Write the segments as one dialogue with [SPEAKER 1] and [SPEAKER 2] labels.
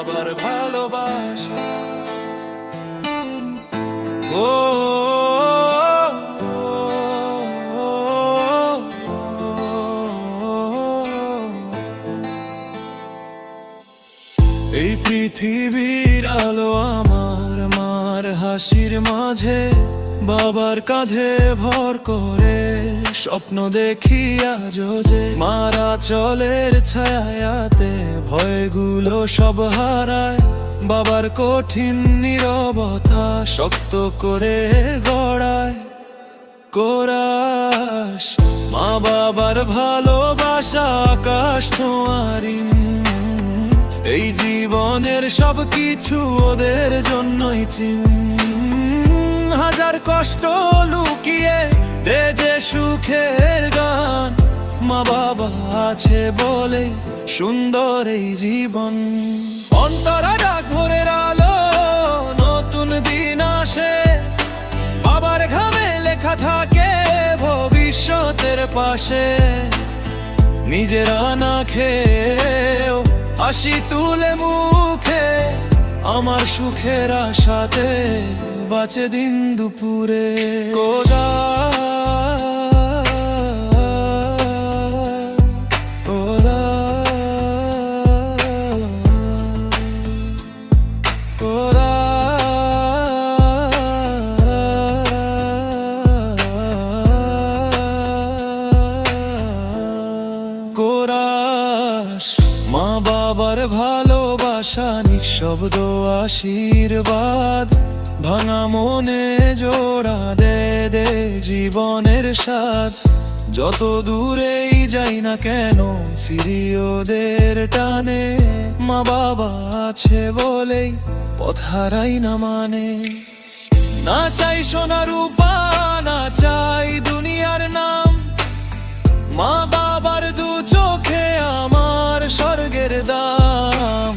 [SPEAKER 1] বাবার ভালোবাসা। ও এই পৃথিবীর আলো আমার মার হাসির মাঝে, বাবার কাঁধে ভর করে স্বপ্ন দেখি আজও যে, মারা চলের ছায়াতে ভয়গুলো সব হারায়, বাবার কঠিন নীরবতা শক্ত করে গড়ায় কোরাস। মা বাবার ভালোবাসা আকাশ ছোঁয়ারি, এই জীবনের সব কিছু ওদের জন্যই চিন। হাজার কষ্ট লুকিয়ে দে যে সুখের গান, মা বাবা আছে বলে সুন্দর এই জীবন। অন্তরা ডাক ভোরের আলো, নতুন দিন আসে, বাবার ঘামে লেখা থাকে ভবিষ্যতের পাশে। নিজেরা না খেয়েও হাসি তুলে মুখে, আমার সুখের আশাতে বাঁচে দিন দুপুরে। কোরা কোরা কোরা কোরাস। মা বাবার ভালোবাসা নিঃশব্দ আশীর্বাদ, ভাঙা মনে জোড়া দে দে জীবনের স্বাদ। যত দূরেই যাই না কেন ফিরি ওদের টানে, মা বাবা আছে বলেই পথ হারাই না মানে। না চাই সোনা রূপা, না চাই দুনিয়ার নাম, মা বাবার দু চোখে আমার স্বর্গের দাম।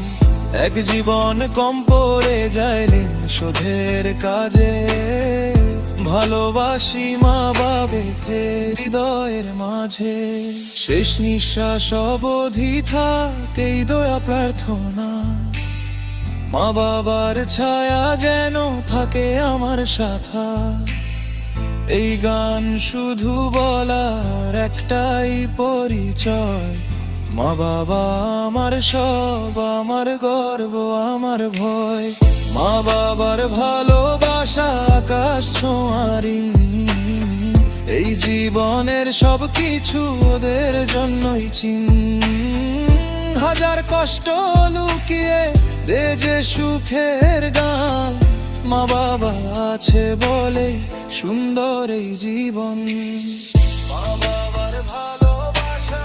[SPEAKER 1] এক জীবন কম পড়ে যায় ঋণ শোধের কাজে, ভালোবাসি মা বাবাকে হৃদয়ের মাঝে। শেষ নিঃশ্বাস অবধি থাক এই দয়া প্রার্থনা, মা বাবার ছায়া যেন থাকে আমার সাথে। এই গান শুধু বলার একটাই পরিচয়, মা বাবা আমার সব, আমার গর্ব, আমার ভয়। মা বাবার ভালোবাসা আকাশ ছোঁয়ারি, এই জীবনের সব কিছু ওদের জন্যই চিন। হাজার কষ্ট লুকিয়ে দে যে সুখের গান, মা বাবা আছে বলে সুন্দর এই জীবন। মা বাবার ভালোবাসা